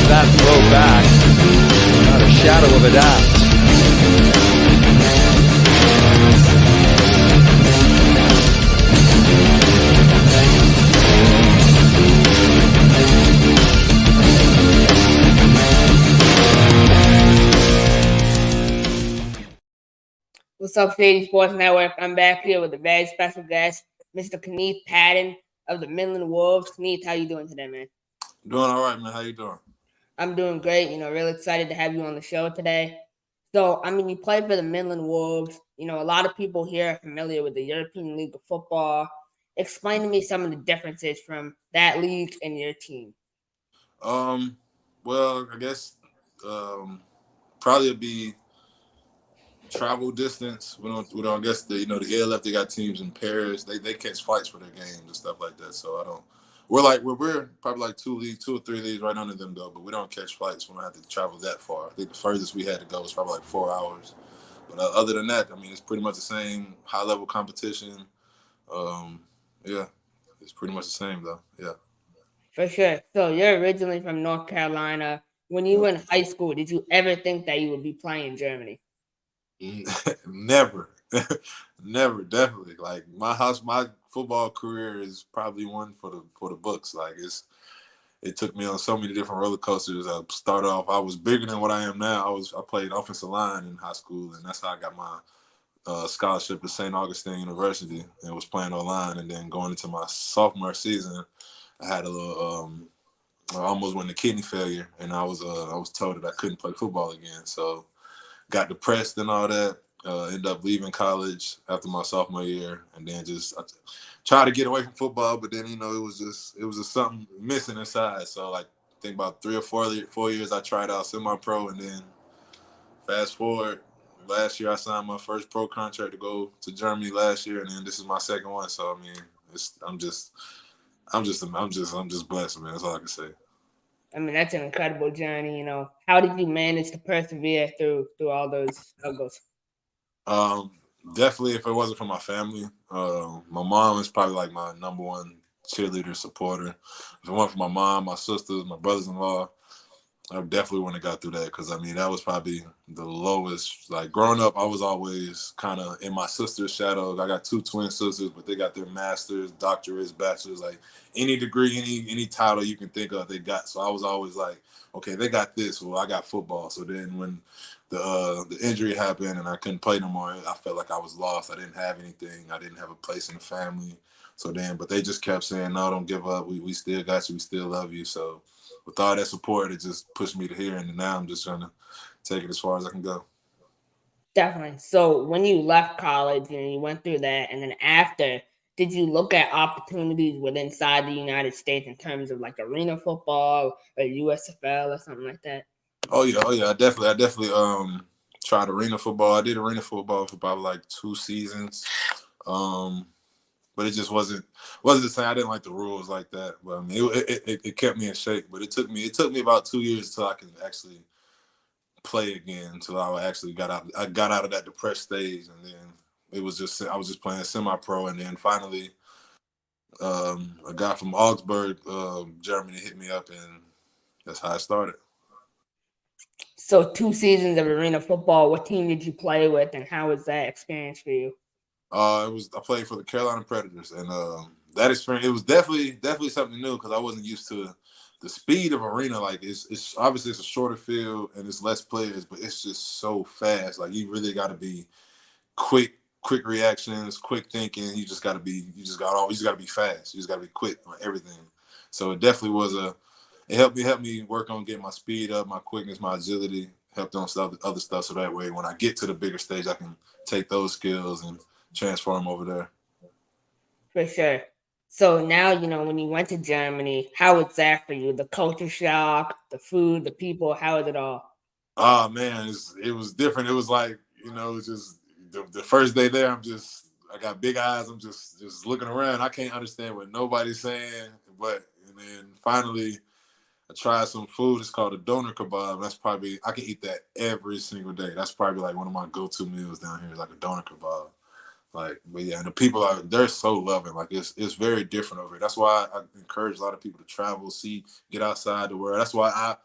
that throw back. Not a shadow of a doubt. What's up, Shady Sports Network? I'm back here with a very special guest, Mr. Kenneth Patten of the Midland Wolves. Kenneth, how you doing today, man? Doing all right, man. How you doing? I'm doing great. Really excited to have you on the show today. So, you play for the Midland Wolves. A lot of people here are familiar with the European League of Football. Explain to me some of the differences from that league and your team. Well, I guess probably it'd be travel distance. We don't. I guess the ALF, they got teams in Paris. They catch flights for their games and stuff like that. So I don't. We're probably like two or three leagues right under them though. But we don't catch flights. We don't have to travel that far. I think the furthest we had to go was probably like 4 hours. But other than that, it's pretty much the same high level competition. Yeah, it's pretty much the same though. Yeah. For sure. So, you're originally from North Carolina. When you were in high school, did you ever think that you would be playing in Germany? Never, never, definitely. Like my football career is probably one for the books. Like it took me on so many different roller coasters. I started off, I was bigger than what I am now. I played offensive line in high school, and that's how I got my scholarship at St. Augustine University, and was playing online. And then going into my sophomore season, I had a little. I almost went to kidney failure, and I was told that I couldn't play football again. So got depressed and all that. Ended up leaving college after my sophomore year, and then I tried to get away from football, but then it was just something missing inside. So like I think about 3 or 4 years I tried out semi-pro, and then fast forward, last year I signed my first pro contract to go to Germany last year, and then this is my second one. So I'm just blessed, man. That's all I can say. That's an incredible journey. How did you manage to persevere through all those struggles? Definitely, if it wasn't for my family, my mom is probably like my number one cheerleader, supporter. If it wasn't for my mom, my sisters, my brothers-in-law, I definitely wouldn't have got through that, because that was probably the lowest. Like growing up, I was always kind of in my sister's shadow. I got 2 twin sisters, but they got their masters, doctorates, bachelors, like any degree, any title you can think of, they got. So I was always like, okay, they got this, well, I got football. So then when the injury happened and I couldn't play no more, I felt like I was lost. I didn't have anything. I didn't have a place in the family. So then, but they just kept saying, no, don't give up. We still got you. We still love you. So with all that support, it just pushed me to here, and now I'm just trying to take it as far as I can go. Definitely. So when you left college, you went through that, and then after, did you look at opportunities within inside the United States in terms of like arena football or USFL or something like that? Oh yeah. I definitely tried arena football. I did arena football for probably like 2 seasons. But it just wasn't the same. I didn't like the rules like that. But it kept me in shape. But it took me about 2 years until I could actually play again. Until I actually got out. I got out of that depressed stage, and then I was just playing semi-pro, and then finally, a guy from Augsburg, Germany, hit me up, and that's how I started. So 2 seasons of arena football. What team did you play with, and how was that experience for you? I played for the Carolina Predators, and that experience, it was definitely something new, because I wasn't used to the speed of arena. Like it's obviously it's a shorter field and it's less players, but it's just so fast. Like you really got to be quick reactions, quick thinking. You just got to be fast. You just got to be quick on everything. So it definitely was it helped me work on getting my speed up, my quickness, my agility, helped on other stuff. So that way, when I get to the bigger stage, I can take those skills and transform over there. For sure. So now, when you went to Germany, how was that for you? The culture shock, the food, the people, how was it all? Oh man, it was different. It was like, just the first day there, I got big eyes. I'm just looking around. I can't understand what nobody's saying. And then finally I tried some food. It's called a doner kebab. I can eat that every single day. That's probably like one of my go-to meals down here, is like a doner kebab. Like, but yeah, and the people they're so loving. Like it's very different over here. That's why I encourage a lot of people to travel, get outside the world. That's why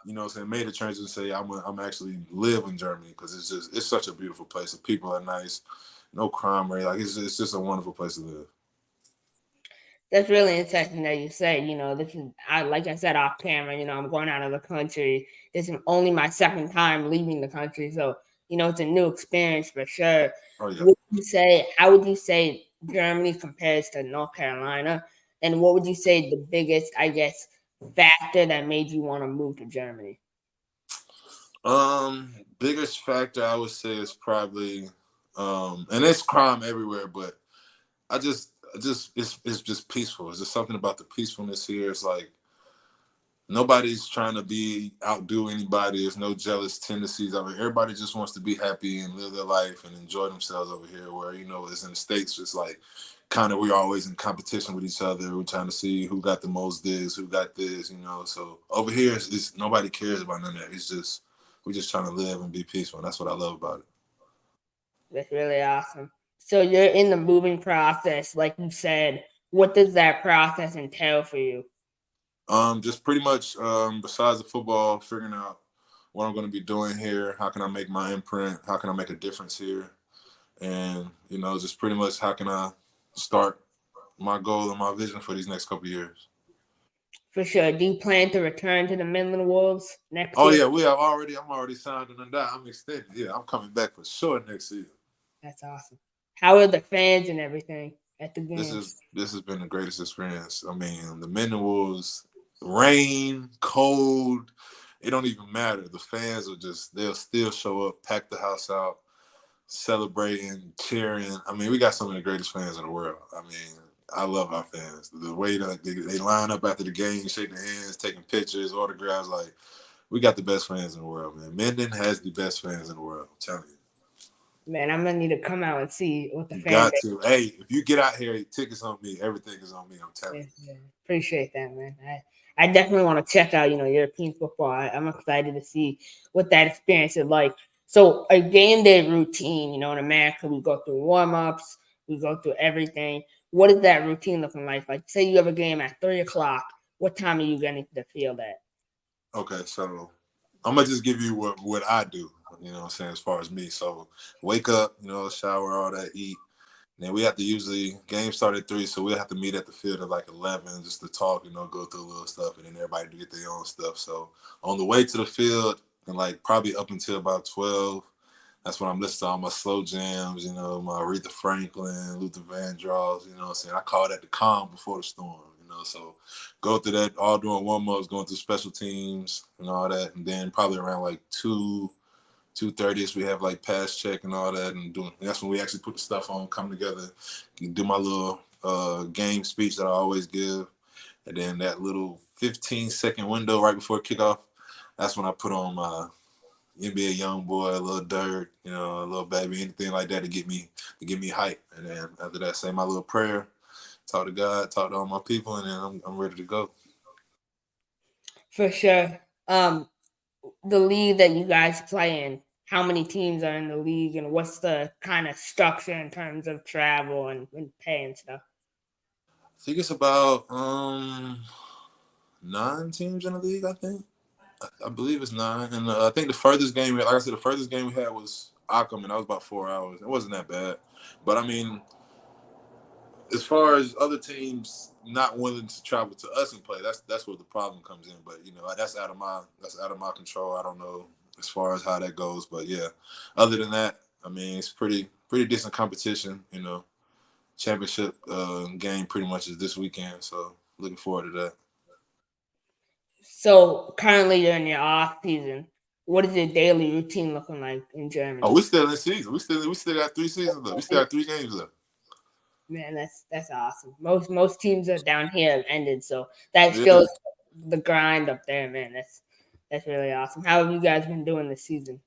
made a transition and say I'm actually live in Germany because it's such a beautiful place. The people are nice, no crime rate. Like it's just a wonderful place to live. That's really interesting that you say, like I said off camera, I'm going out of the country. This is only my second time leaving the country. So, it's a new experience for sure. Oh yeah. How would you say Germany compares to North Carolina? And what would you say the biggest, I guess, factor that made you want to move to Germany? Biggest factor I would say is probably, and it's crime everywhere, but it's just peaceful. It's just something about the peacefulness here. It's like nobody's trying to outdo anybody. There's no jealous tendencies of it. Everybody just wants to be happy and live their life and enjoy themselves over here. Where it's in the States, it's like kind of we're always in competition with each other. We're trying to see who got the most this, who got this. So over here, it's nobody cares about none of that. It's just we're just trying to live and be peaceful. And that's what I love about it. That's really awesome. So you're in the moving process, like you said. What does that process entail for you? Just pretty much, besides the football, figuring out what I'm going to be doing here. How can I make my imprint? How can I make a difference here? And, just pretty much how can I start my goal and my vision for these next couple of years. For sure. Do you plan to return to the Midland Wolves next Oh, year? yeah, I'm already signed and that. I'm extended. Yeah, I'm coming back for sure next season. That's awesome. How are the fans and everything at the games? This has been the greatest experience. I mean, the Miden Wolves, rain, cold, it don't even matter. The fans they'll still show up, pack the house out, celebrating, cheering. I mean, we got some of the greatest fans in the world. I mean, I love our fans. The way that they line up after the game, shaking hands, taking pictures, autographs, like we got the best fans in the world, man. Menden has the best fans in the world. I'm telling you. Man, I'm gonna need to come out and see what the You fan got base. to. Hey, if you get out here, tickets on me. Everything is on me. I'm telling you. Yeah. Appreciate that, man. I definitely want to check out, European football. I'm excited to see what that experience is like. So a game day routine, in America, we go through warm-ups, we go through everything. What is that routine looking like? Like, say you have a game at 3:00. What time are you getting to the field at? Okay, so I'm gonna just give you what I do. You know what I'm saying, as far as me. So wake up, shower, all that, eat. And then we have to usually game start at 3, so we'll have to meet at the field at like 11 just to talk, go through a little stuff, and then everybody do get their own stuff. So on the way to the field, and like probably up until about 12, that's when I'm listening to all my slow jams, my Aretha Franklin, Luther Vandross, what I'm saying? I call that the calm before the storm, so go through that all during warm-ups, going through special teams and all that, and then probably around like 2:30 we have like pass check and all that, and that's when we actually put the stuff on, come together, do my little game speech that I always give, and then that little 15-second window right before kickoff, that's when I put on my NBA YoungBoy, a little Dirt, a little Baby, anything like that to get me hype, and then after that, say my little prayer, talk to God, talk to all my people, and then I'm ready to go. For sure. The league that you guys play in, how many teams are in the league, and what's the kind of structure in terms of travel and pay and stuff? I think it's about 9 teams in the league, I think. I believe it's 9. And I think the furthest game, like I said, the furthest game we had was Occam, and that was about 4 hours. It wasn't that bad. But, I mean, as far as other teams not willing to travel to us and play, that's where the problem comes in. But, that's out of my control. I don't know as far as how that goes. But, yeah, other than that, I mean, it's pretty decent competition, Championship game pretty much is this weekend. So, looking forward to that. So currently you're in your off season. What is your daily routine looking like in Germany? Oh, we're still in season. We still got 3 seasons left. We still got 3 games left. Man, that's awesome. Most teams are down here have ended, so that shows the grind up there, man. That's really awesome. How have you guys been doing this season?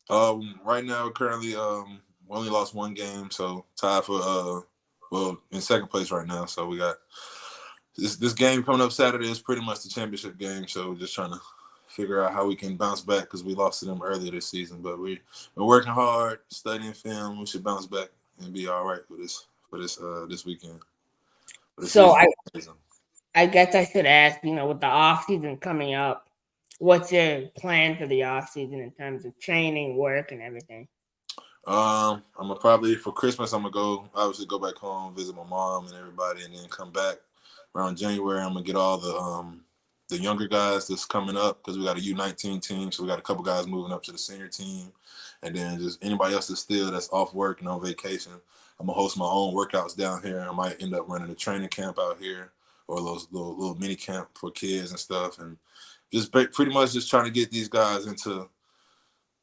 Right now, currently, we only lost 1 game, so tied for in second place right now. So we got this game coming up Saturday is pretty much the championship game. So we're just trying to figure out how we can bounce back because we lost to them earlier this season. But we're working hard, studying film. We should bounce back and be all right for this weekend. So I guess I should ask, with the off season coming up, what's your plan for the offseason in terms of training, work, and everything? I'm gonna probably for Christmas I'm gonna obviously go back home, visit my mom and everybody, and then come back around January. I'm gonna get all the younger guys that's coming up because we got a U19 team, so we got a couple guys moving up to the senior team, and then just anybody else that's off work and on vacation. I'm gonna host my own workouts down here. I might end up running a training camp out here or those little mini camp for kids and stuff, and just pretty much just trying to get these guys into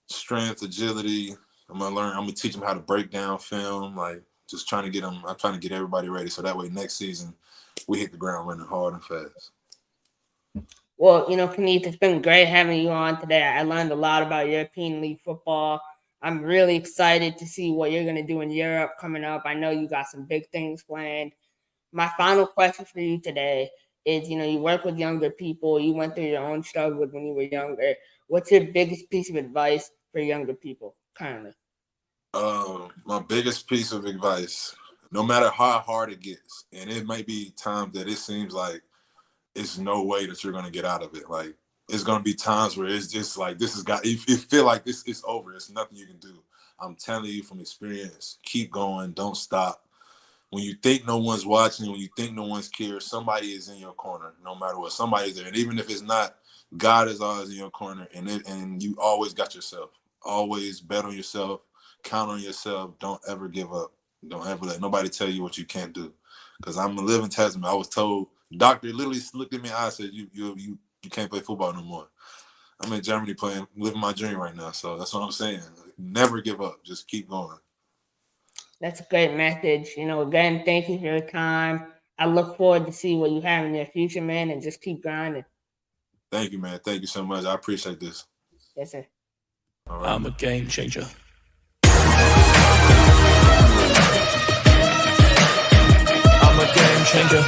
strength, agility. I'm gonna teach them how to break down film, like just trying to get them. I'm trying to get everybody ready so that way next season we hit the ground running hard and fast. Well, Kenneth, it's been great having you on today. I learned a lot about European League football. I'm really excited to see what you're going to do in Europe coming up. I know you got some big things planned. My final question for you today is, you work with younger people. You went through your own struggles when you were younger. What's your biggest piece of advice for younger people currently? My biggest piece of advice, no matter how hard it gets, and it might be times that it seems like it's no way that you're gonna get out of it. Like it's gonna be times where it's just like this has got. You feel like this is over. There's nothing you can do. I'm telling you from experience. Keep going. Don't stop. When you think no one's watching, when you think no one's cares, somebody is in your corner. No matter what, somebody's there, and even if it's not, God is always in your corner, and you always got yourself. Always bet on yourself. Count on yourself. Don't ever give up. Don't ever let nobody tell you what you can't do. Because I'm a living testament. I was told, doctor literally looked at me in the eye and said, you can't play football no more. I'm in Germany living my dream right now. So that's what I'm saying. Never give up. Just keep going. That's a great message. Again, thank you for your time. I look forward to see what you have in your future, man, and just keep grinding. Thank you, man. Thank you so much. I appreciate this. Yes, sir. All right. I'm a game changer. I'm a game changer.